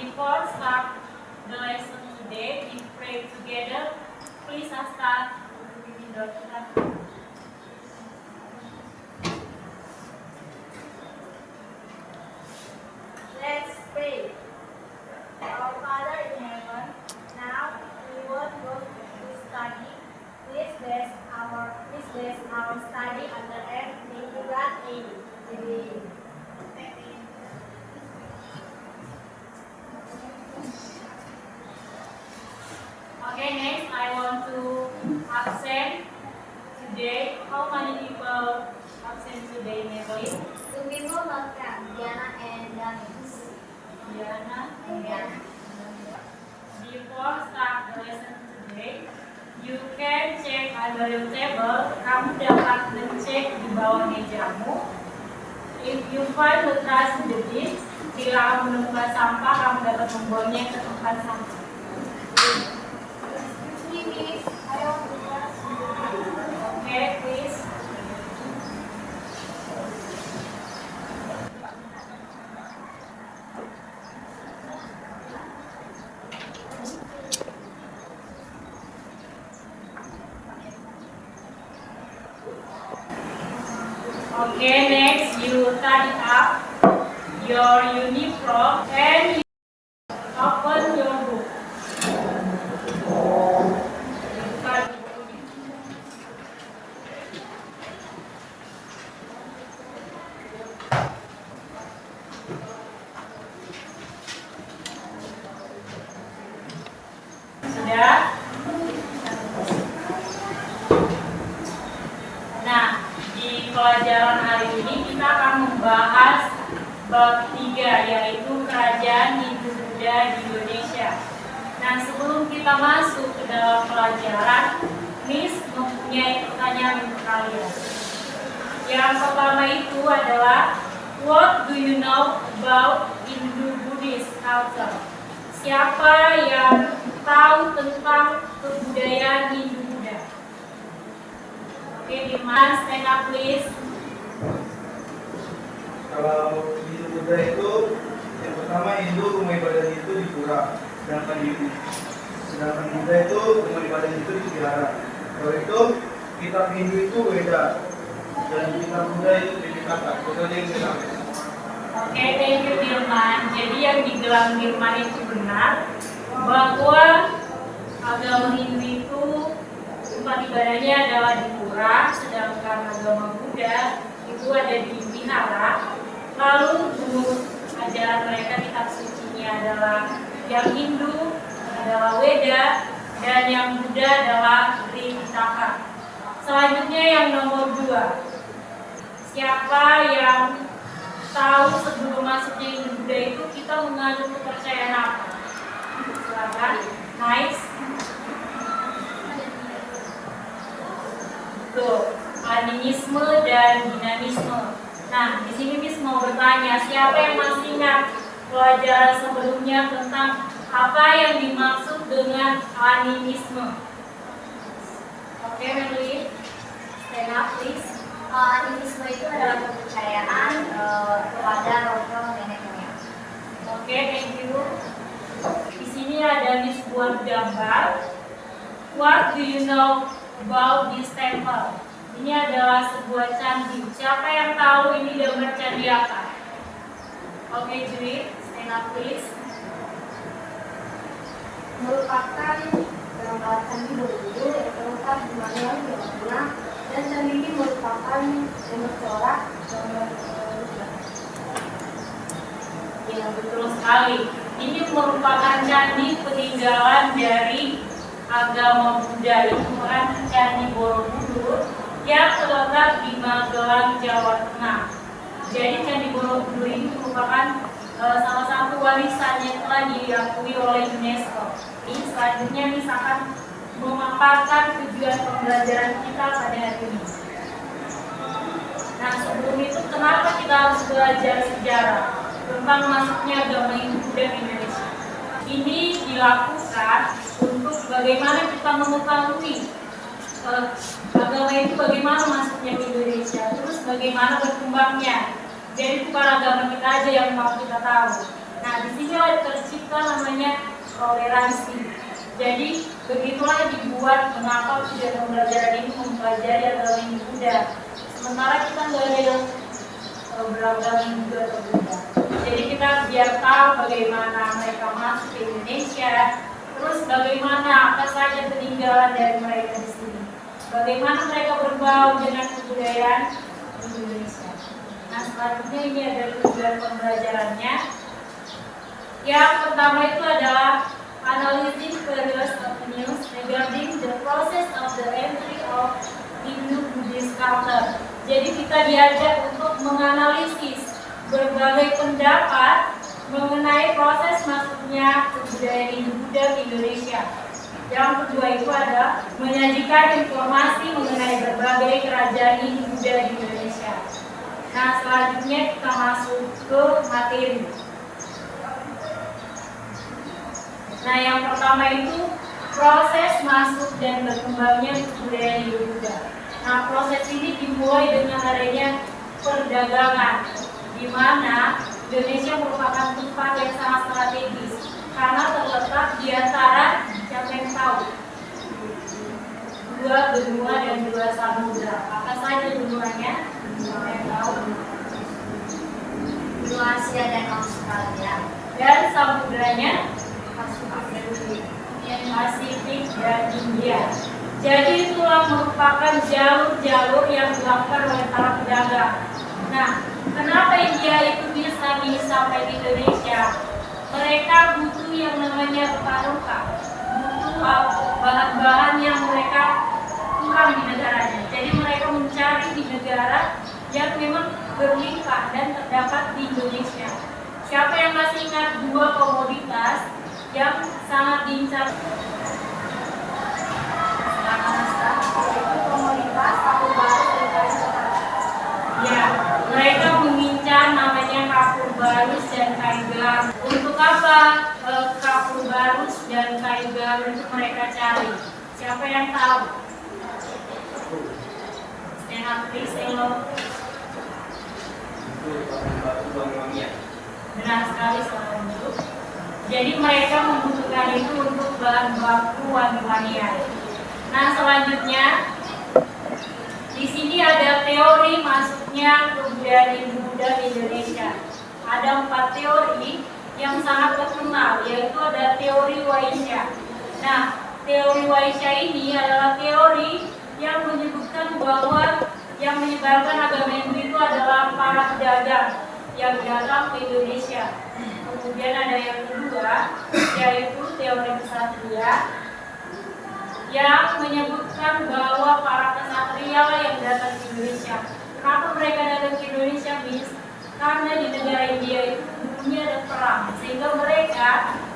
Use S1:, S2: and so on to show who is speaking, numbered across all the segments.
S1: Before start the lesson today, we pray together. Please start with the prayer.
S2: Let's pray. Our Father in heaven, now we want to study. Please bless our study under God. Amen.
S1: Okay, next I want to absent today. How many people absent today, Madeline?
S2: 2 people not come, Diana and Danis.
S1: Diana and
S2: Diana.
S1: Before start the lesson today, you can check under your table. Kamu dapat ngecek di bawah mejamu. If you find the trash in the bin, jika kamu menemukan sampah, kamu dapat membuangnya ke tempat sampah. Okay, please. Okay, next you tidy up your uniform and you open your book. Sudah? Nah, di pelajaran hari ini kita akan membahas bab 3, yaitu Kerajaan Hindu Buddha di Indonesia. Nah, sebelum kita masuk ke dalam pelajaran, Miss mempunyai pertanyaan untuk kalian. Yang pertama itu adalah, what do you know about Hindu-Buddhist culture? Siapa yang tahu tentang kebudayaan Hindu-Buddha? Oke, Dimas, stand up please.
S3: Kalau Hindu-Buddha itu, yang pertama Hindu rumah ibadah itu di pura, sedangkan Buddha itu rumah ibadah itu di vihara. Kalau itu kitab Hindu itu beda, dan kitab Buddha itu beda. Betul yang bilang.
S1: Oke, thank you Dirman. Jadi yang dibilang Dirman itu benar, bahwa agama Hindu itu tempat ibadahnya adalah di pura, sedangkan agama Buddha itu ada di vihara. Lalu menurut ajaran mereka kitab sucinya adalah yang Hindu adalah Weda dan yang Buddha adalah Tripitaka. Selanjutnya yang nomor 2. Siapa yang tahu sebelum masuknya Hindu Buddha itu kita mengandung kepercayaan apa? Silakan. Nice. Tuh, animisme dan dinamisme. Nah, di sini Miss mau bertanya, siapa yang masih ingat pelajaran sebelumnya tentang apa yang dimaksud dengan animisme? Oke, Madeline, stand up please.
S2: Animisme itu adalah kepercayaan kepada roh nenek moyang.
S1: Oke, thank you. Di sini ada Miss buat gambar. What do you know about this temple? Ini adalah sebuah candi. Siapa yang tahu ini gambar candi apa? Oke, Judith, stand up please.
S2: Merupakan gambar candi Borobudur yang terletak di Mandailing, Jawa Tengah, dan candi ini merupakan gambar corak gambar Buddha.
S1: Ya, betul sekali. Ini merupakan candi peninggalan dari agama Buddha, itu merupakan candi Borobudur yang terletak di Magelang, Jawa Tengah. Jadi candi Borobudur ini merupakan salah satu warisan yang telah diakui oleh UNESCO. Ini selanjutnya misalkan memaparkan tujuan pembelajaran kita pada hari ini. Nah, sebelum itu kenapa kita harus belajar sejarah tentang masuknya agama Hindu Buddha di Indonesia? Ini dilakukan untuk bagaimana kita mengetahui agama itu bagaimana masuknya ke Indonesia, terus bagaimana berkembangnya. Jadi bukan agama kita aja yang mau kita tahu. Nah, Nah, di sini tercipta namanya toleransi. Jadi begitulah dibuat mengapa tujuan pembelajaran ini mempelajari agama Hindu Buddha. Sementara kita nggak ada yang beragama Hindu atau Buddha. Jadi kita biar tahu bagaimana mereka masuk ke Indonesia, terus bagaimana apa saja peninggalan dari mereka di sini, bagaimana mereka berbaur dengan kebudayaan Indonesia. Nah, selanjutnya ini ada tujuan pembelajarannya. Yang pertama itu adalah analyzing various opinions regarding the process of the entry of Hindu Buddhist culture. Jadi kita diajak untuk menganalisis berbagai pendapat mengenai proses masuknya kebudayaan Hindu Buddha ke Indonesia. Yang kedua itu ada menyajikan informasi mengenai berbagai kerajaan Hindu Buddha di Indonesia. Nah, selanjutnya kita masuk ke materi. Nah, yang pertama itu proses masuk dan berkembangnya kebudayaan Hindu Buddha. Nah, proses ini dimulai dengan adanya perdagangan, di mana Indonesia merupakan tempat yang sangat strategis karena terletak di antara, siapa yang tahu, dua benua dan dua samudra. Apa saja benuanya? Siapa yang tahu?
S2: Benua Asia dan Australia.
S1: Dan samudranya Pasifik dan India. Jadi itulah merupakan jalur-jalur yang dilakukan oleh para pedagang. Nah, kenapa India itu bisa sampai di Indonesia? Mereka butuh yang namanya rupa-rupa, butuh bahan-bahan yang mereka kurang di negaranya. Jadi mereka mencari di negara yang memang berlimpah dan terdapat di Indonesia. Siapa yang masih ingat dua komoditas yang sangat diincar?
S2: Itu komoditas satu baru dan kayu.
S1: Ya, mereka mengincar namanya kapur barus dan kayu garam. Untuk apa kapur barus dan kayu garam itu mereka cari? Siapa yang tahu? Stand up please, hello. Benar sekali soal itu. Jadi mereka membutuhkan itu untuk bahan baku wangi-wangian. Nah, selanjutnya di sini ada teori masuknya kebudayaan Hindu Buddha di Indonesia. Ada 4 teori yang sangat terkenal, yaitu ada teori Waisya. Nah, teori Waisya ini adalah teori yang menyebutkan bahwa yang menyebarkan agama Hindu itu adalah para pedagang yang datang ke Indonesia. Kemudian ada yang kedua, yaitu teori Ksatria, yang menyebutkan bahwa para kesatria lah yang datang ke Indonesia. Kenapa mereka datang ke Indonesia, Miss? Karena di negara India itu dulunya ada perang, sehingga mereka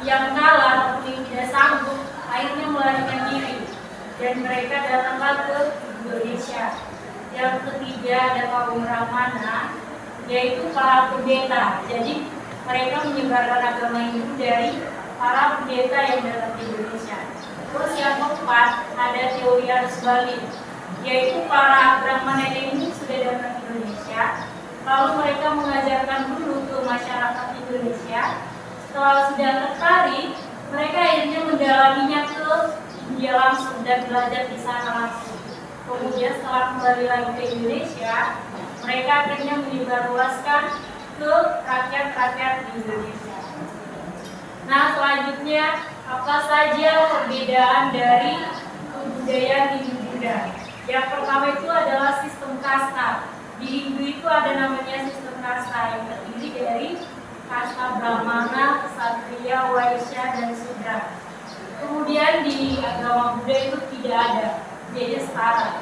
S1: yang kalah atau yang tidak sanggup akhirnya melarikan diri, dan mereka datanglah ke Indonesia. Yang ketiga ada kaum Brahmana, yaitu para pendeta. Jadi mereka menyebarkan agama Hindu dari para pendeta yang datang ke Indonesia. Terus yang keempat ada teori arus balik, yaitu para Brahmana ini sudah datang ke Indonesia, lalu mereka mengajarkan dulu ke masyarakat Indonesia. Setelah sudah tertarik, mereka akhirnya mendalaminya ke India langsung dan belajar di sana langsung. Kemudian setelah kembali lagi ke Indonesia, mereka akhirnya menyebarluaskan ke rakyat-rakyat di Indonesia. Nah, selanjutnya apa saja perbedaan dari kebudayaan Hindu Buddha? Yang pertama itu adalah sistem kasta. Di Hindu itu ada namanya sistem kasta yang terdiri dari kasta Brahmana, Ksatria, Waisya, dan Sudra. Kemudian di agama Buddha itu tidak ada, jadi setara.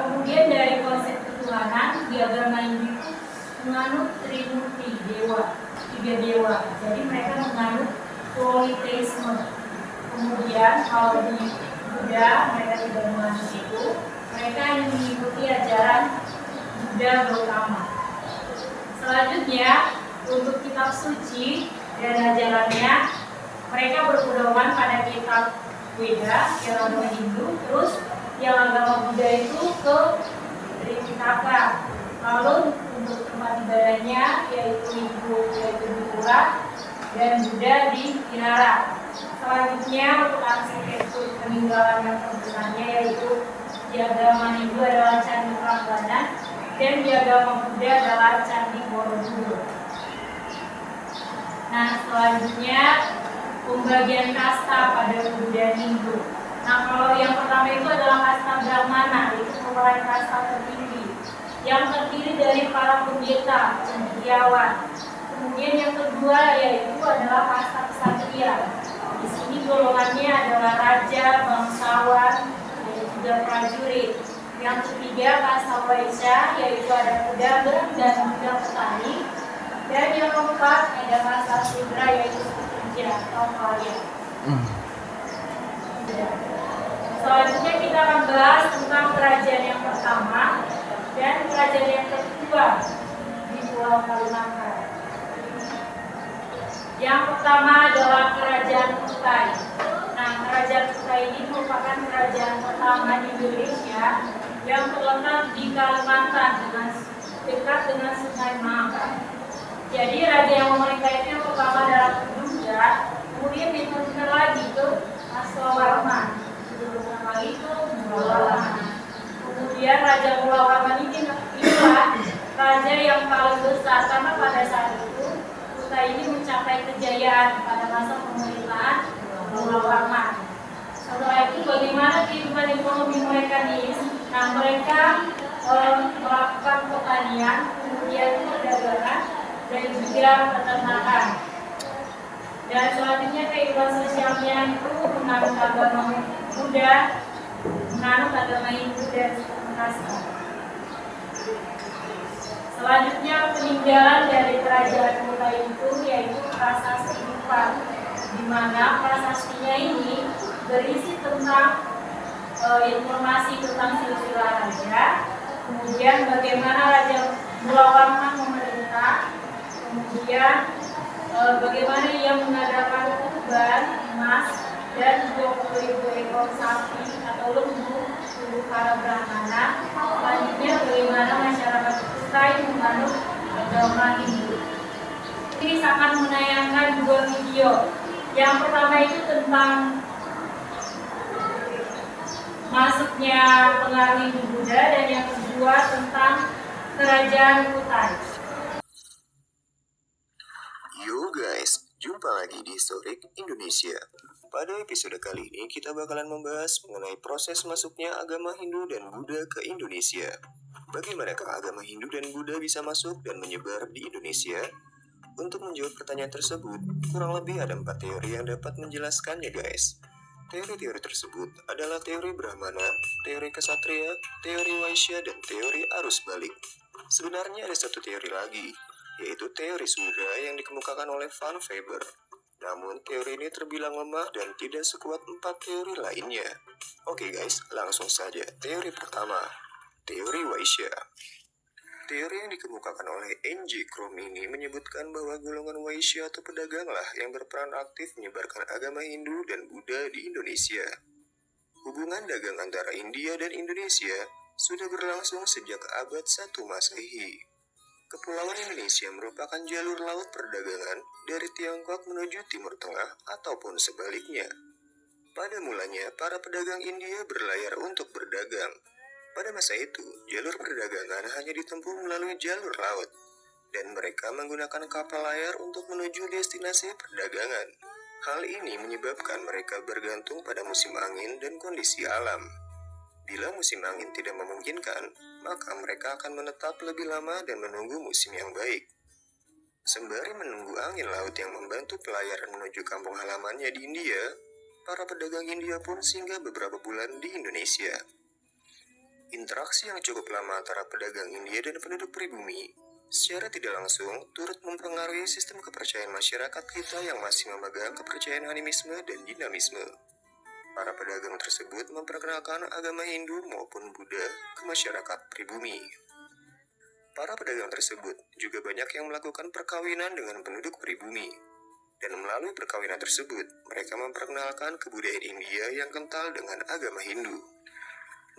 S1: Kemudian dari konsep ketuhanan di agama Hindu itu menganut Trimurti, dewa, 3 dewa. Jadi mereka menganut politeisme. Kemudian kalau di Buddha mereka tidak menganut itu, mereka hanya mengikuti ajaran Buddha Gautama. Selanjutnya untuk kitab suci dan ajarannya, mereka berpedoman pada kitab Weda yang agama Hindu, terus yang agama Buddha itu ke Tripitaka. Lalu untuk tempat ibadahnya yaitu di Pura, dan Buddha di Vihara. Selanjutnya untuk arsitektur peninggalan yang terbesarnya yaitu di agama Hindu adalah Candi Prambanan dan di agama Buddha adalah Candi Borobudur. Nah, selanjutnya pembagian kasta pada Buddha Hindu. Nah, kalau yang pertama itu adalah kasta Brahmana, itu merupakan kasta tertinggi yang terdiri dari para pendeta, cendekiawan. Kemudian yang kedua yaitu adalah kasta ksatria. Di sini golongannya adalah raja, bangsawan, dan juga prajurit. Yang ketiga kasta waisya, yaitu ada pedagang dan juga petani. Dan yang keempat ada kasta sudra, yaitu pekerja atau pelayan. Selanjutnya kita akan bahas tentang kerajaan yang pertama dan kerajaan yang kedua di Pulau Kalimantan. Yang pertama adalah kerajaan Kutai. Nah, kerajaan Kutai ini merupakan kerajaan pertama di Indonesia yang terletak di Kalimantan dekat dengan Sungai Mahakam. Jadi raja yang memerintah itu yang pertama adalah Kedungga, kemudian diteruskan lagi ke Aswawarman, diteruskan lagi ke Mulawarman. Kemudian Raja Mulawarman inilah raja yang paling besar karena pada saat itu Kutai ini mencapai kejayaan pada masa pemerintahan Mulawarman. Setelah itu bagaimana kehidupan ekonomi mereka nih? Nah, mereka melakukan pertanian, kemudian perdagangan dan juga peternakan. Dan selanjutnya kehidupan sosialnya itu menganut agama Buddha, menganut agama Hindu dan kasta. Selanjutnya peninggalan dari kerajaan Kutai itu yaitu prasasti Kupang, di mana prasastinya ini berisi tentang informasi tentang silsilah raja, kemudian bagaimana Raja Mulawarman memerintah, kemudian bagaimana ia mengadakan kurban emas dan 20.000 ekor sapi atau lembu untuk para Brahmana. Selanjutnya bagaimana masyarakat Kutai menganut agama Hindu. Ini akan menayangkan dua video. Yang pertama itu tentang masuknya pengaruh Hindu Buddha dan yang kedua tentang kerajaan Kutai.
S4: Yo guys, jumpa lagi di Historik Indonesia. Pada episode kali ini kita bakalan membahas mengenai proses masuknya agama Hindu dan Buddha ke Indonesia. Bagaimanakah agama Hindu dan Buddha bisa masuk dan menyebar di Indonesia? Untuk menjawab pertanyaan tersebut, kurang lebih ada 4 teori yang dapat menjelaskannya guys. Teori-teori tersebut adalah teori Brahmana, teori Ksatria, teori Waisya, dan teori arus balik. Sebenarnya ada satu teori lagi, yaitu teori Sudra yang dikemukakan oleh Van Weber. Namun, teori ini terbilang lemah dan tidak sekuat 4 teori lainnya. Oke guys, langsung saja. Teori pertama, teori Waisya. Teori yang dikemukakan oleh N.J. Krom ini menyebutkan bahwa golongan Waisya atau pedaganglah yang berperan aktif menyebarkan agama Hindu dan Buddha di Indonesia. Hubungan dagang antara India dan Indonesia sudah berlangsung sejak abad 1 Masehi. Kepulauan Indonesia merupakan jalur laut perdagangan dari Tiongkok menuju Timur Tengah ataupun sebaliknya. Pada mulanya, para pedagang India berlayar untuk berdagang. Pada masa itu, jalur perdagangan hanya ditempuh melalui jalur laut, dan mereka menggunakan kapal layar untuk menuju destinasi perdagangan. Hal ini menyebabkan mereka bergantung pada musim angin dan kondisi alam. Bila musim angin tidak memungkinkan, maka mereka akan menetap lebih lama dan menunggu musim yang baik. Sembari menunggu angin laut yang membantu pelayaran menuju kampung halamannya di India, para pedagang India pun singgah beberapa bulan di Indonesia. Interaksi yang cukup lama antara pedagang India dan penduduk pribumi secara tidak langsung turut mempengaruhi sistem kepercayaan masyarakat kita yang masih memegang kepercayaan animisme dan dinamisme. Para pedagang tersebut memperkenalkan agama Hindu maupun Buddha ke masyarakat pribumi. Para pedagang tersebut juga banyak yang melakukan perkawinan dengan penduduk pribumi. Dan melalui perkawinan tersebut, mereka memperkenalkan kebudayaan India yang kental dengan agama Hindu.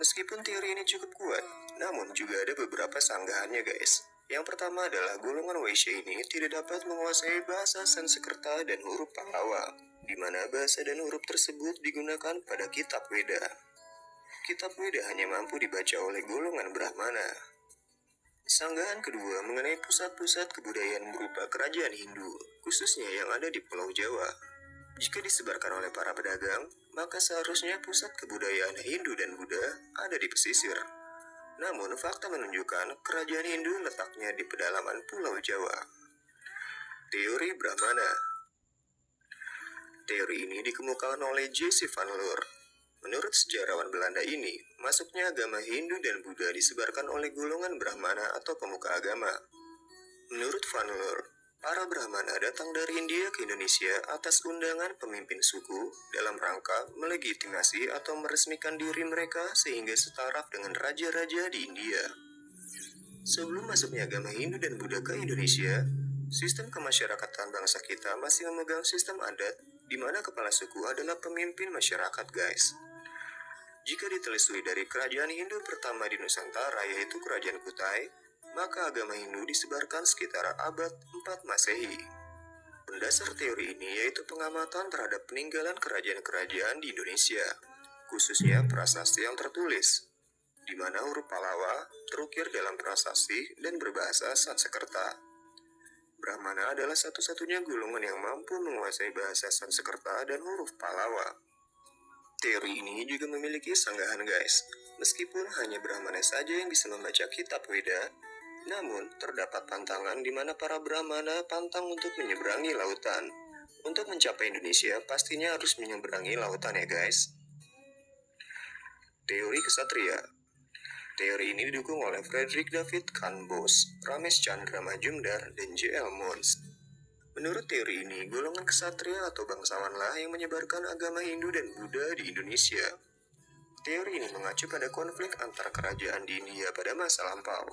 S4: Meskipun teori ini cukup kuat, namun juga ada beberapa sanggahannya guys. Yang pertama adalah golongan Waisya ini tidak dapat menguasai bahasa Sanskerta dan huruf Pallawa, di mana bahasa dan huruf tersebut digunakan pada kitab Weda. Kitab Weda hanya mampu dibaca oleh golongan Brahmana. Sanggahan kedua mengenai pusat-pusat kebudayaan berupa kerajaan Hindu, khususnya yang ada di Pulau Jawa. Jika disebarkan oleh para pedagang, maka seharusnya pusat kebudayaan Hindu dan Buddha ada di pesisir. Namun, fakta menunjukkan kerajaan Hindu letaknya di pedalaman Pulau Jawa. Teori Brahmana. Teori ini dikemukakan oleh J.C. van Leur. Menurut sejarawan Belanda ini, masuknya agama Hindu dan Buddha disebarkan oleh golongan Brahmana atau pemuka agama. Menurut van Leur, para Brahmana datang dari India ke Indonesia atas undangan pemimpin suku dalam rangka melegitimasi atau meresmikan diri mereka sehingga setaraf dengan raja-raja di India. Sebelum masuknya agama Hindu dan Buddha ke Indonesia, sistem kemasyarakatan bangsa kita masih memegang sistem adat di mana kepala suku adalah pemimpin masyarakat, guys. Jika ditelusuri dari kerajaan Hindu pertama di Nusantara yaitu Kerajaan Kutai, maka agama Hindu disebarkan sekitar abad 4 Masehi. Pendasar teori ini yaitu pengamatan terhadap peninggalan kerajaan-kerajaan di Indonesia, khususnya prasasti yang tertulis, di mana huruf Pallawa terukir dalam prasasti dan berbahasa Sanskerta. Brahmana adalah satu-satunya golongan yang mampu menguasai bahasa Sanskerta dan huruf Pallawa. Teori ini juga memiliki sanggahan, guys. Meskipun hanya Brahmana saja yang bisa membaca kitab Weda, namun, terdapat pantangan di mana para Brahmana pantang untuk menyeberangi lautan. Untuk mencapai Indonesia, pastinya harus menyeberangi lautan ya guys. Teori Kesatria. Teori ini didukung oleh Frederick David Canbos, Ramesh Chandra Majumdar, dan J.L. Mons. Menurut teori ini, golongan kesatria atau bangsawanlah yang menyebarkan agama Hindu dan Buddha di Indonesia. Teori ini mengacu pada konflik antar kerajaan di India pada masa lampau.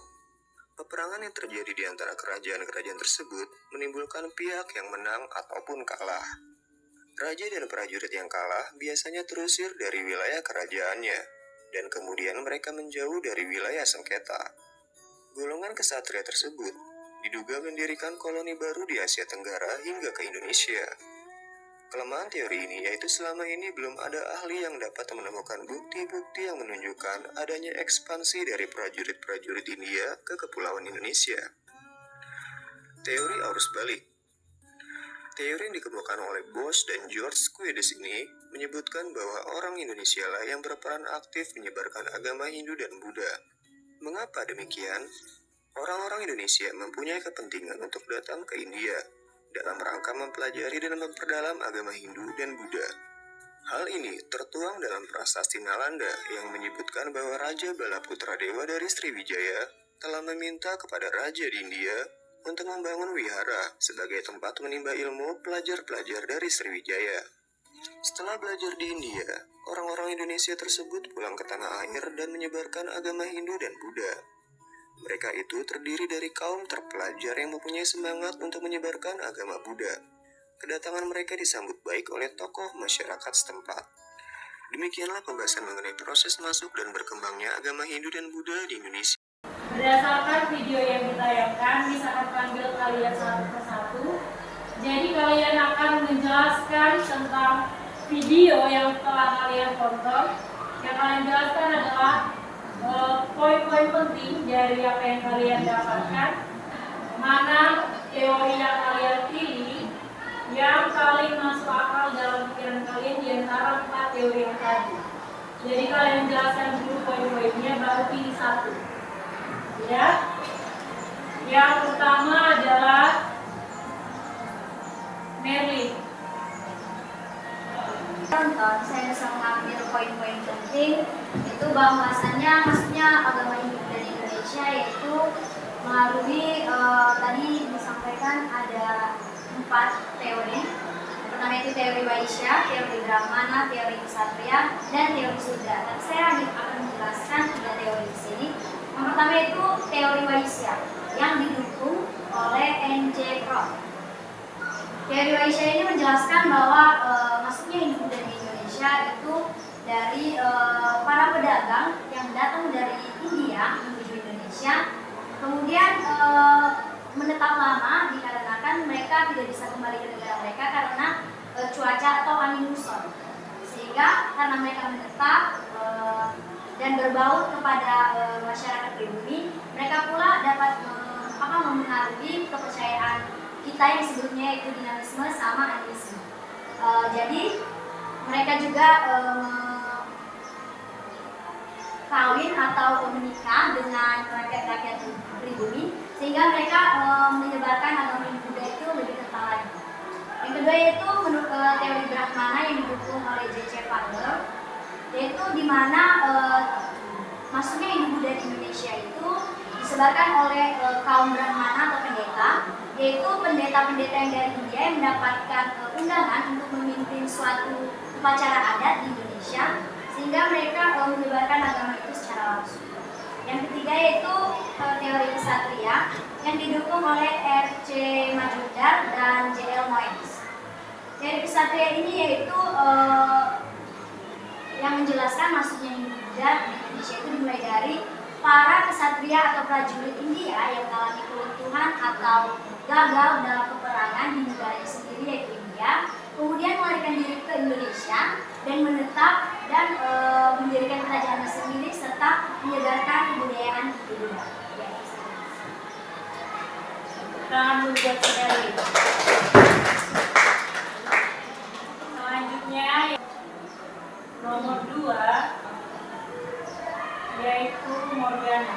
S4: Peperangan yang terjadi di antara kerajaan-kerajaan tersebut menimbulkan pihak yang menang ataupun kalah. Raja dan prajurit yang kalah biasanya terusir dari wilayah kerajaannya, dan kemudian mereka menjauh dari wilayah sengketa. Golongan kesatria tersebut diduga mendirikan koloni baru di Asia Tenggara hingga ke Indonesia. Kelemahan teori ini yaitu selama ini belum ada ahli yang dapat menemukan bukti-bukti yang menunjukkan adanya ekspansi dari prajurit-prajurit India ke Kepulauan Indonesia. Teori arus balik. Teori yang dikemukakan oleh Bosch dan George Squedes ini menyebutkan bahwa orang Indonesia lah yang berperan aktif menyebarkan agama Hindu dan Buddha. Mengapa demikian? Orang-orang Indonesia mempunyai kepentingan untuk datang ke India dalam rangka mempelajari dan memperdalam agama Hindu dan Buddha. Hal ini tertuang dalam prasasti Nalanda yang menyebutkan bahwa Raja Balaputra Dewa dari Sriwijaya telah meminta kepada Raja di India untuk membangun wihara sebagai tempat menimba ilmu pelajar-pelajar dari Sriwijaya. Setelah belajar di India, orang-orang Indonesia tersebut pulang ke tanah air dan menyebarkan agama Hindu dan Buddha. Mereka itu terdiri dari kaum terpelajar yang mempunyai semangat untuk menyebarkan agama Buddha. Kedatangan mereka disambut baik oleh tokoh masyarakat setempat. Demikianlah pembahasan mengenai proses masuk dan berkembangnya agama Hindu dan Buddha di Indonesia.
S1: Berdasarkan video yang ditayangkan, bisa akan panggil kalian satu persatu. Jadi kalian akan menjelaskan tentang video yang telah kalian tonton. Yang kalian jelaskan adalah poin-poin penting dari apa yang kalian dapatkan, mana teori yang kalian pilih yang paling masuk akal dalam pikiran kalian di antara 4 teori yang tadi. Jadi kalian jelaskan dulu poin-poinnya, baru pilih satu. Ya. Yang pertama adalah Merlin.
S2: Contoh, saya bisa mengambil poin-poin penting itu bahwasannya maksudnya agama Hindu dan Indonesia yaitu melalui tadi disampaikan ada 4 teori. Yang pertama itu teori Waisya, teori Brahmana, teori Ksatria, dan teori Sudra. Tapi saya akan menjelaskan 3 teori di sini. Yang pertama itu teori Waisya yang didukung oleh N.J. Roth. Teori Waisya ini menjelaskan bahwa masuknya Hindu dan Indonesia itu dari para pedagang yang datang dari India menuju Indonesia Kemudian menetap lama dikarenakan mereka tidak bisa kembali ke negara mereka karena cuaca atau angin muson. Sehingga karena mereka menetap dan berbaur kepada masyarakat pribumi, mereka pula dapat mempengaruhi kepercayaan kita yang sebelumnya yaitu dinamisme sama animisme. Jadi mereka juga kawin atau menikah dengan rakyat-rakyat pribumi sehingga mereka menyebarkan agama Buddha itu lebih kental lagi. Yang kedua yaitu menurut teori Brahmana yang didukung oleh J.C. Fowler, yaitu di mana masuknya Hindu Buddha di Indonesia itu disebarkan oleh kaum Brahmana atau pendeta, yaitu pendeta-pendeta yang dari India yang mendapatkan undangan untuk memimpin suatu upacara adat di Indonesia sehingga mereka menyebarkan agama itu secara langsung. Yang ketiga yaitu teori Ksatria yang didukung oleh R.C. Majumdar dan J.L. Moyes. Teori Ksatria ini yaitu yang menjelaskan masuknya Hindu Buddha di Indonesia itu dimulai dari para ksatria atau prajurit India yang mengalami keruntuhan atau gagal dalam peperangan di negaranya sendiri yaitu India, kemudian melarikan diri ke Indonesia dan menetap dan mendirikan kerajaannya sendiri serta menyebarkan kebudayaan Buddha.
S1: Tangan dulu buat sekali. Selanjutnya nomor 2 yaitu Morgana.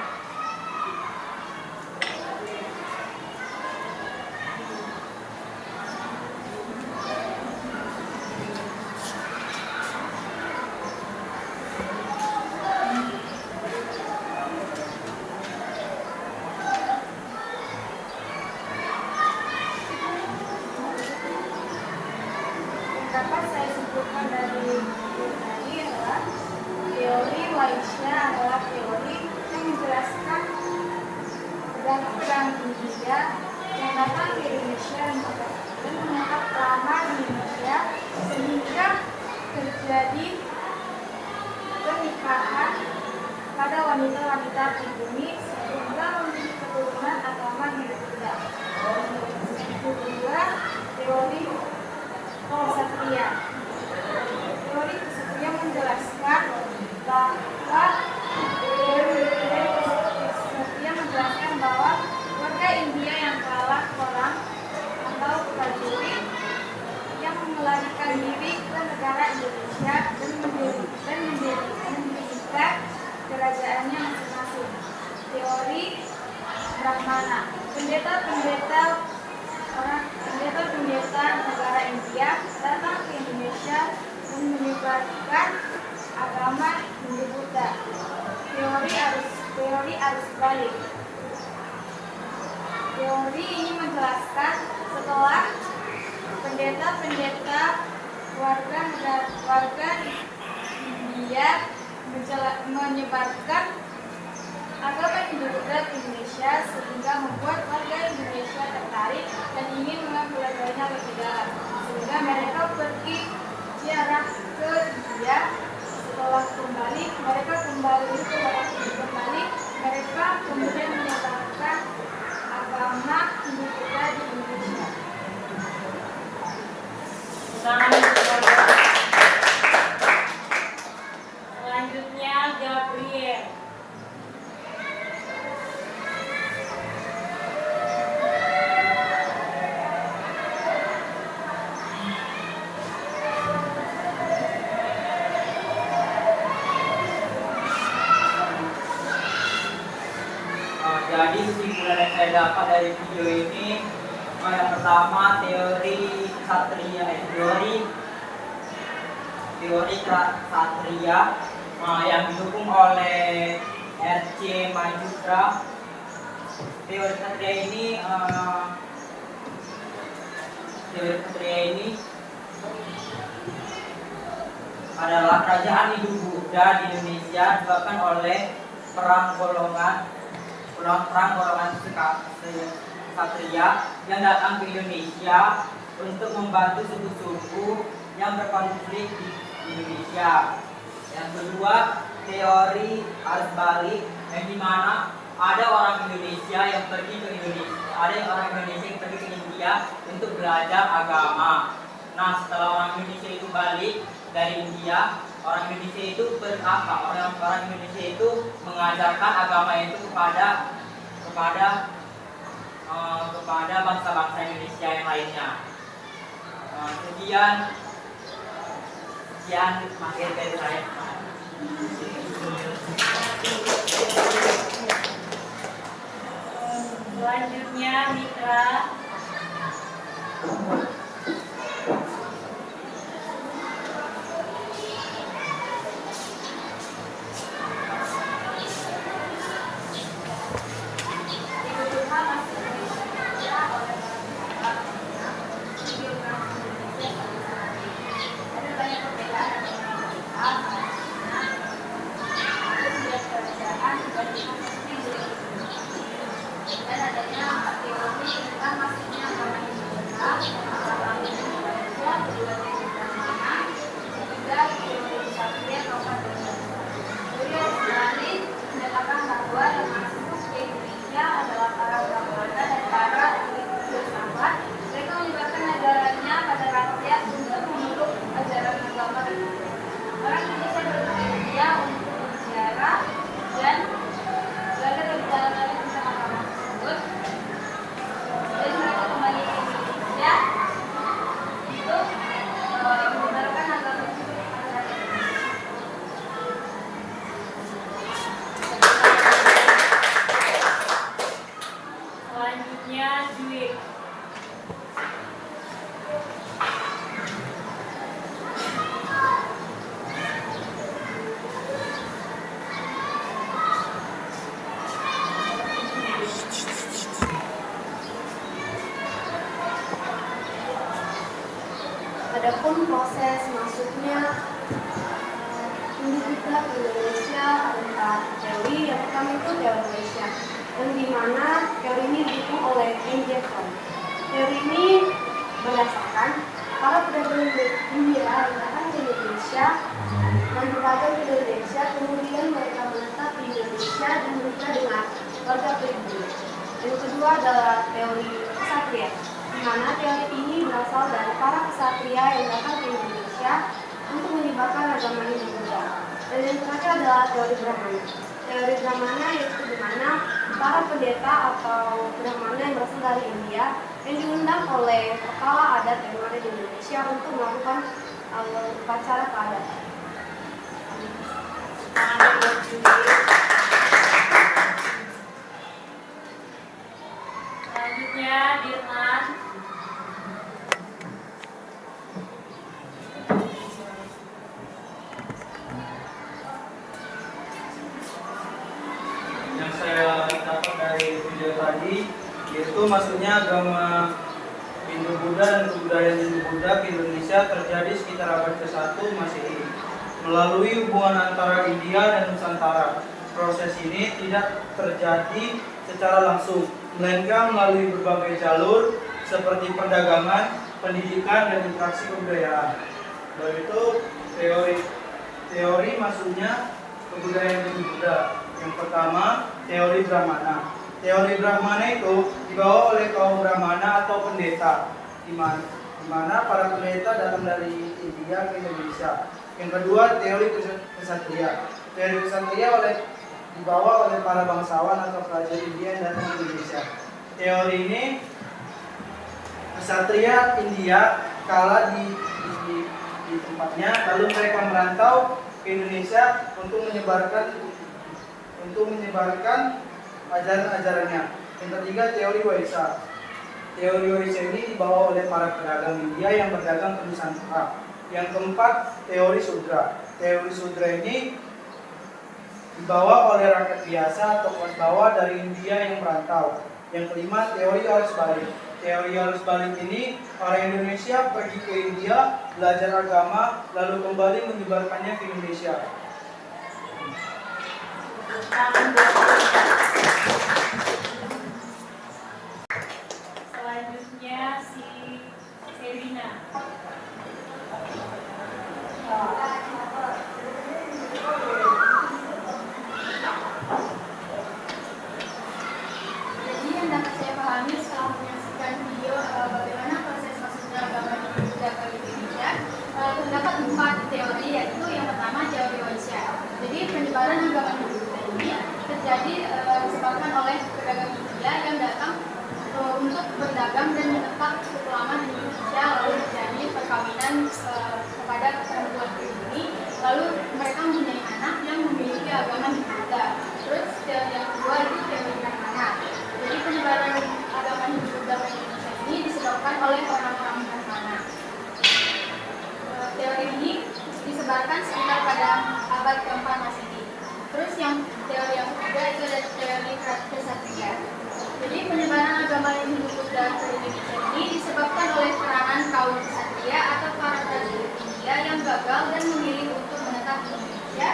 S5: Dapat saya sebutkan dari tadi adalah teori Waisya adalah teori yang menjelaskan pedang-pedang India yang datang ke Indonesia dan menetap lama di Indonesia sehingga terjadi pernikahan pada wanita-wanita pribumi sehingga memiliki keturunan agama Hindu Buddha. Yang kedua, teori Ksatria. Teori Ksatria menjelaskan bahwa warga India yang kalah perang atau prajurit yang melarikan diri ke negara Indonesia dan mendirikan kerajaannya masing-masing. Teori Brahmana. Pendeta-pendeta negara India datang ke Indonesia dan menyebarkan agama Hindu Buddha. Teori arus balik. Teori ini menjelaskan setelah pendeta-pendeta warga India menyebarkan agama Hindu Buddha di Indonesia sehingga membuat warga Indonesia tertarik dan ingin mempelajarinya lebih dalam sehingga mereka pergi ziarah ke India. Setelah mereka kemudian menyebarkan agama Hindu Buddha di Indonesia.
S1: Selanjutnya Gabriel.
S6: Jadi kesimpulan yang saya dapat dari video ini, yang pertama teori Ksatria, teori Ksatria yang didukung oleh R.C. Majumdar. Teori Ksatria ini adalah kerajaan Hindu Buddha di Indonesia disebabkan oleh perang golongan Ksatria yang datang ke Indonesia untuk membantu suku-suku yang berkonflik di Indonesia. Yang kedua, teori arus balik yang dimana ada orang Indonesia yang pergi ke Indonesia, ada orang Indonesia yang pergi ke India untuk belajar agama. Nah, setelah orang Indonesia itu balik dari India, orang Indonesia itu orang Indonesia itu mengajarkan agama itu kepada bangsa-bangsa Indonesia yang lainnya. Sekian materi dari saya.
S1: Selanjutnya Mitra.
S2: Dan adanya teori tentang masuknya agama Adapun proses masuknya individu ke Indonesia ada teori. Yang pertama itu teori Indonesia, yang dimana teori ini didukung oleh Engels. Teori ini berdasarkan para pedagang India yang datang ke Indonesia dan berdagang ke Indonesia, kemudian mereka menetap di Indonesia dan menikah dengan warga pribumi. Yang kedua adalah teori kesatria, di mana teori ini berasal dari para kesatria yang datang ke Indonesia untuk menyebarkan agama Hindu-Buddha. Dan yang terakhir adalah teori Brahmana. Teori Brahmana yaitu di mana para pendeta atau Brahmana yang berasal dari India yang diundang oleh kepala adat yang ada di Indonesia untuk melakukan upacara keadatan.
S1: Selanjutnya Dirman.
S3: Yang saya dapat dari video tadi yaitu maksudnya agama Hindu-Buddha dan kebudayaan Hindu-Buddha ke Indonesia terjadi sekitar abad ke-1 Masehi melalui hubungan antara India dan Nusantara. Proses ini tidak terjadi secara langsung, melainkan melalui berbagai jalur seperti perdagangan, pendidikan, dan interaksi kebudayaan. Lalu itu teori maksudnya kebudayaan Hindu-Buddha. Yang pertama, teori Brahmana. Teori Brahmana itu dibawa oleh kaum Brahmana atau pendeta, di mana para pendeta datang dari India ke Indonesia. Yang kedua, teori kesatria. Teori kesatria dibawa oleh para bangsawan atau prajurit India yang datang ke Indonesia. Teori ini kesatria India kala di tempatnya, lalu mereka merantau ke Indonesia untuk menyebarkan ajaran-ajarannya. Yang ketiga, teori Waisa. Teori Waisa ini dibawa oleh para pedagang India yang berdagang ke Nusantara. Yang keempat, teori Sudra. Teori Sudra ini dibawa oleh rakyat biasa atau kelas bawah dari India yang merantau. Yang kelima, teori arus balik. Teori arus balik ini orang Indonesia pergi ke India, belajar agama, lalu kembali menyebarkannya ke Indonesia.
S1: Selanjutnya si Serina.
S5: kepada perempuan pribumi, lalu mereka mempunyai anak yang memiliki agama Hindu. Terus teori yang kedua itu teori Brahmana. Jadi penyebaran agama Hindu dalam Indonesia ini disebabkan oleh orang-orang Brahmana. Teori ini disebarkan sekitar pada abad keempat Masehi. Terus yang teori yang ketiga itu adalah teori Ksatria. Jadi penyebaran agama Hindu Buddha ke Indonesia ini disebabkan oleh peranan kaum Ksatria atau para prajurit India yang gagal dan memilih untuk menetap di Indonesia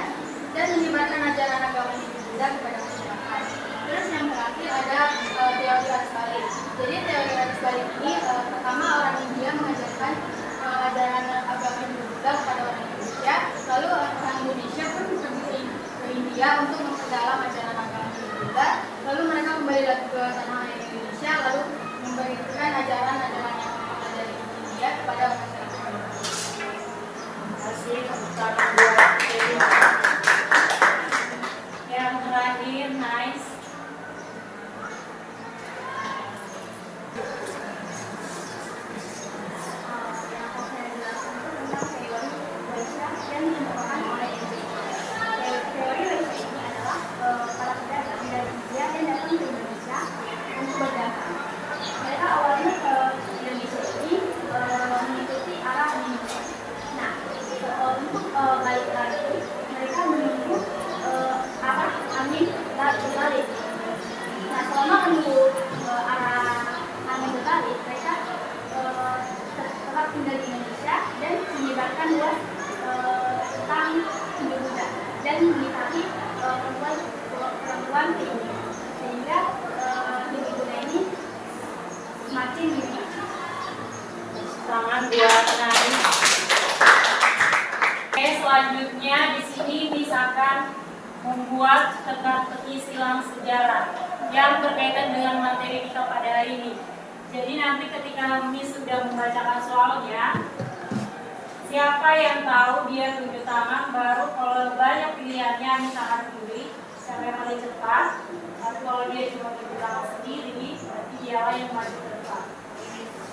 S5: dan menyebarkan ajaran agama Hindu Buddha kepada masyarakat. Terus yang terakhir ada teori arus balik. Jadi teori arus balik ini pertama orang India mengajarkan ajaran agama Hindu Buddha kepada orang Indonesia, lalu orang Indonesia pun pergi ke India untuk memperdalam ajaran agama Hindu Buddha, lalu mereka kembali lagi ke tanah air Indonesia, lalu memberikan ajaran-ajaran yang dari India kepada masyarakat.
S1: Terima kasih tepuk tangan buat Dewi. Yang terakhir, nice.
S2: perempuan ini sehingga Hindu Buddha ini semakin dinikmati.
S1: Tangan buat Nani. Oke, selanjutnya di sini misalkan membuat teka-teki silang sejarah yang berkaitan dengan materi kita pada hari ini. Jadi nanti ketika Miss sudah membacakan soalnya, siapa yang tahu dia tunjuk tangan, baru kalau banyak pilihannya Miss akan pilih siapa yang paling cepat. Tapi kalau dia cuma tunjuk tangan sendiri, berarti dialah yang maju ke depan.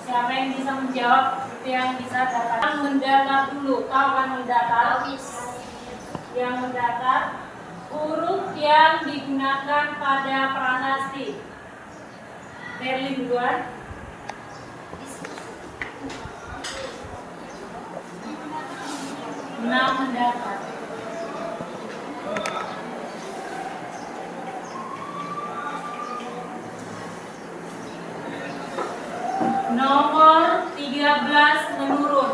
S1: Siapa yang bisa menjawab itu yang bisa dapat. Yang mendatar dulu, tahu kan mendatar? Yang mendatar huruf yang digunakan pada pranasti. Berlin duluan. Mendatar. Nomor 13 menurun.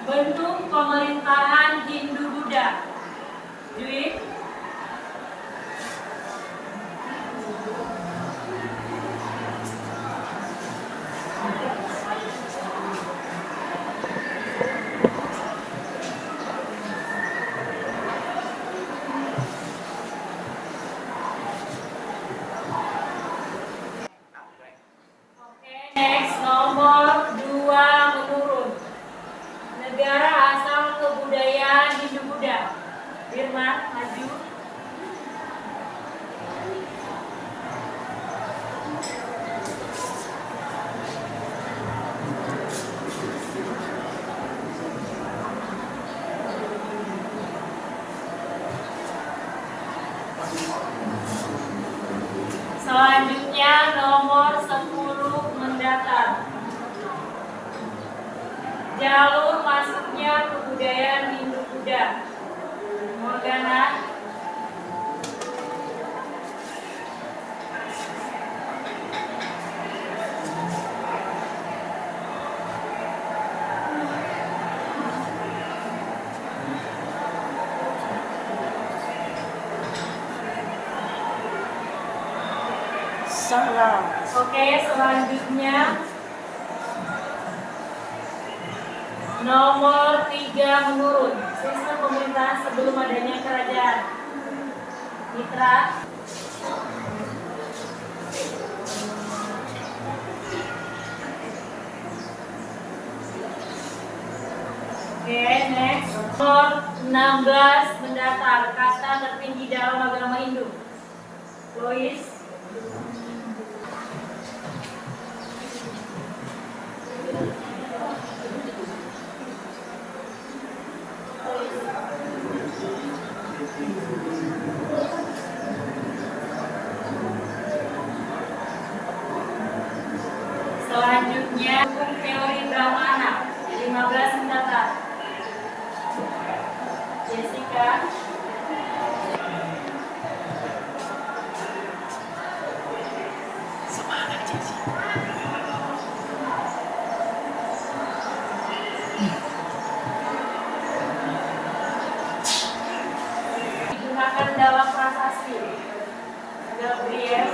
S1: Bentuk pemerintahan Hindu Buddha. Dwi. Next, nomor 2 menurun. Negara asal kebudayaan Hindu Buddha. Firman, maju. Selanjutnya nomor 10 mendatar. Jalur masuknya kebudayaan Hindu Buddha. Morgana. Oke, selanjutnya nomor 3 menurun. Sistem pemerintahan sebelum adanya kerajaan. Mitra. Oke, next. Nomor 16 mendatar. Kasta tertinggi dalam agama Hindu. Lois. Digunakan dalam prasasti. Gabriel.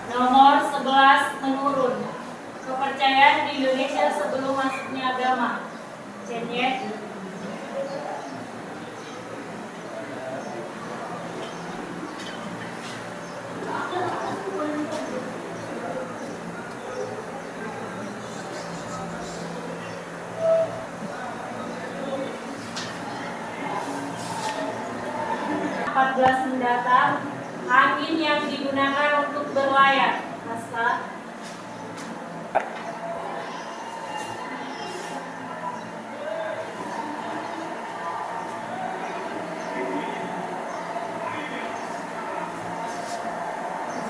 S1: Nomor 11 menurun. Kepercayaan di Indonesia sebelum masuknya agama. Cenyet. Mendatang, angin yang digunakan untuk berlayar. Hasta.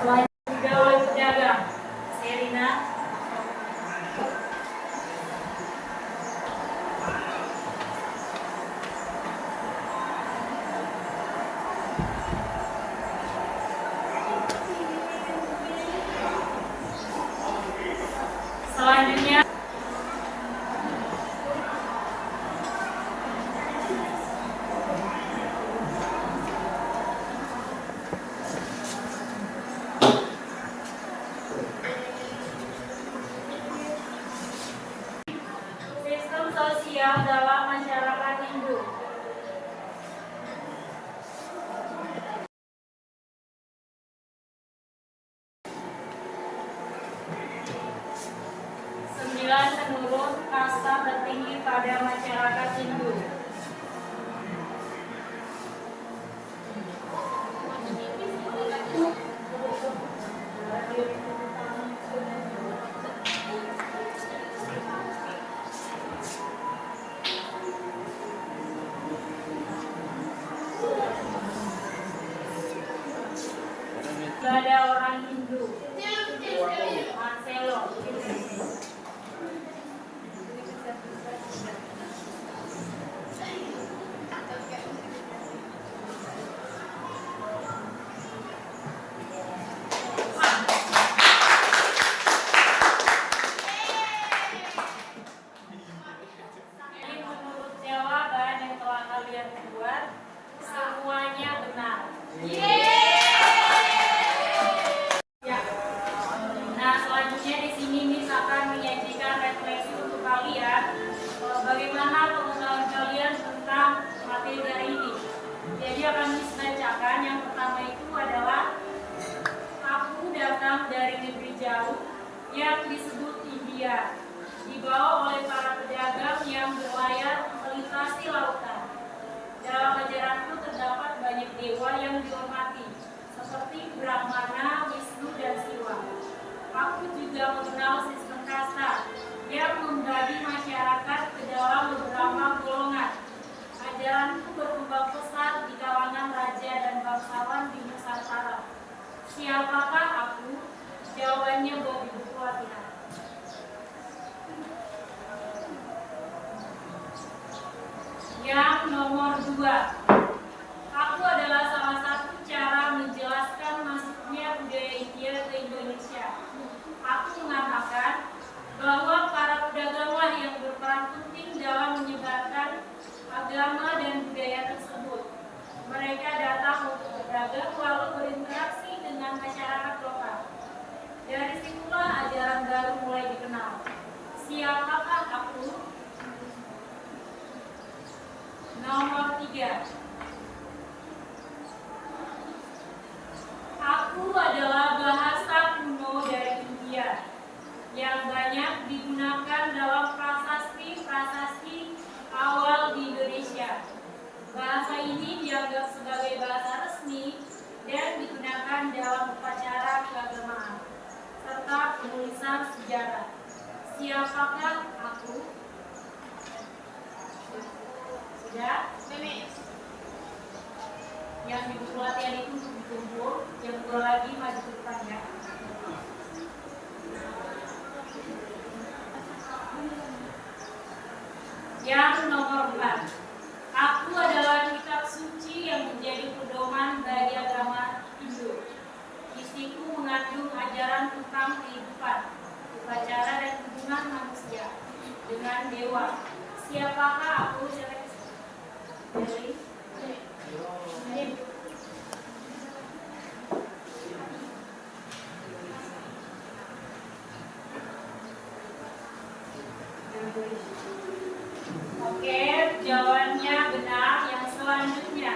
S1: Selanjutnya oleh pedagang. Serina. Selanjutnya sistem sosial dalam masyarakat Hindu. Menurut kasta tertinggi pada masyarakat Hindu. Gak ada orang Hindu. Marcelo. Semuanya benar. Nah, selanjutnya di sini Miss akan menyajikan refleksi untuk kalian bagaimana pengetahuan kalian tentang materi hari ini. Jadi akan Miss bacakan. Yang pertama itu adalah aku datang dari negeri jauh yang disebut India, dibawa oleh para pedagang yang berlayar melintasi lautan. Dalam ajaranku terdapat banyak dewa yang dihormati, seperti Brahmana, Wisnu, dan Siwa. Aku juga mengenal sistem kasta yang membagi masyarakat ke dalam beberapa golongan. Ajaranku berkembang pesat di kalangan raja dan bangsawan di Nusantara. Siapakah aku? Jawabannya buat di buku latihan. Yang nomor 2, aku adalah salah satu cara menjelaskan masuknya budaya India ke Indonesia. Aku mengatakan bahwa para pedaganglah yang berperan penting dalam menyebarkan agama dan budaya tersebut. Mereka datang untuk berdagang lalu berinteraksi dengan masyarakat lokal. Dari situlah ajaran baru mulai dikenal. Siapakah aku? Nomor 3, aku adalah bahasa kuno dari India yang banyak digunakan dalam prasasti awal di Indonesia. Bahasa ini dianggap sebagai bahasa resmi dan digunakan dalam upacara keagamaan serta penulisan sejarah. Siapakah aku? Sudah? Yang di buku latihan itu untuk ditumpul, yang 2 lagi maju ke depan ya. Yang nomor 4. Aku adalah kitab suci yang menjadi pedoman bagi agama Hindu. Isiku mengandung ajaran tentang kehidupan, upacara dan hubungan manusia dengan dewa. Siapakah aku? Dari Oke, jawabannya benar. Yang selanjutnya,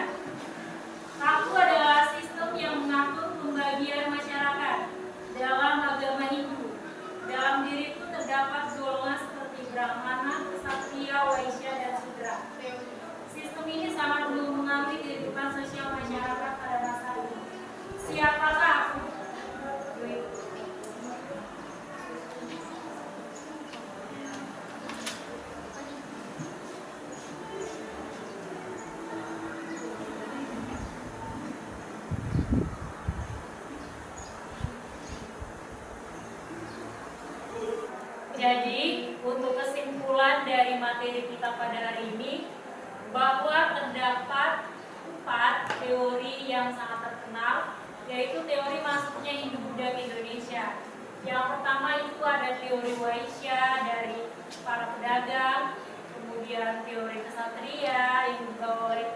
S1: aku adalah sistem yang mengatur pembagian masyarakat dalam agama Hindu. Dalam diriku terdapat golongan seperti Brahmana, Ksatria, Waisya, dan Sudra. Sistem ini sangat mempengaruhi kehidupan sosial masyarakat pada masa ini. Siapakah aku? Jadi, untuk kesimpulan dari materi kita pada hari ini, bahwa terdapat 4 teori yang sangat terkenal, yaitu teori masuknya Hindu-Buddha ke Indonesia. Yang pertama itu ada teori Waisya dari para pedagang, kemudian teori Ksatria yang dibawa oleh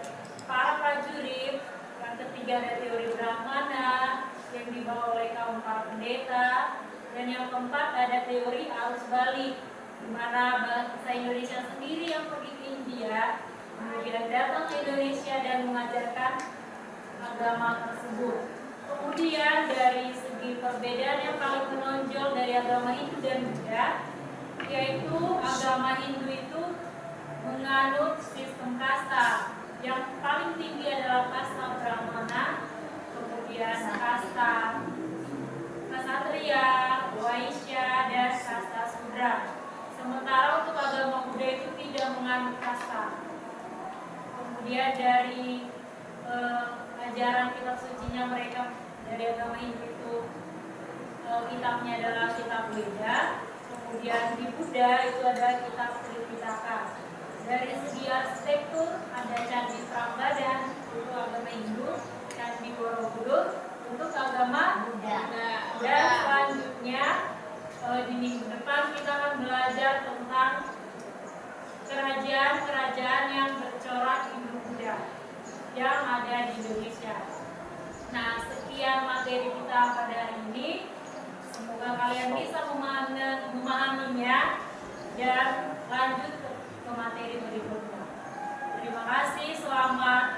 S1: para prajurit, yang ketiga ada teori Brahmana yang dibawa oleh kaum para pendeta, dan yang keempat ada teori arus balik, di mana bangsa Indonesia sendiri yang pergi ke India, kemudian datang ke Indonesia dan mengajarkan agama tersebut. Kemudian dari segi perbedaan yang paling menonjol dari agama Hindu dan Buddha, yaitu agama Hindu itu menganut sistem kasta. Yang paling tinggi adalah kasta Brahmana, kemudian kasta Ksatria, Waisya, dan kasta Sudra. Sementara untuk agama Buddha itu tidak menganut kasta. Kemudian dari ajaran kitab sucinya mereka dari agama Hindu itu kitabnya adalah kitab Weda. Kemudian di Buddha itu ada kitab Tripitaka. Dari segi arsitektur ada Candi Prambadan untuk agama Hindu, Candi Borobudur untuk agama Buddha. Dan selanjutnya di minggu depan kita akan belajar tentang kerajaan-kerajaan yang bercorak Hindu-Buddha yang ada di Indonesia. Nah, sekian materi kita pada hari ini. Semoga kalian bisa memahaminya dan lanjut ke materi berikutnya. Terima kasih, selamat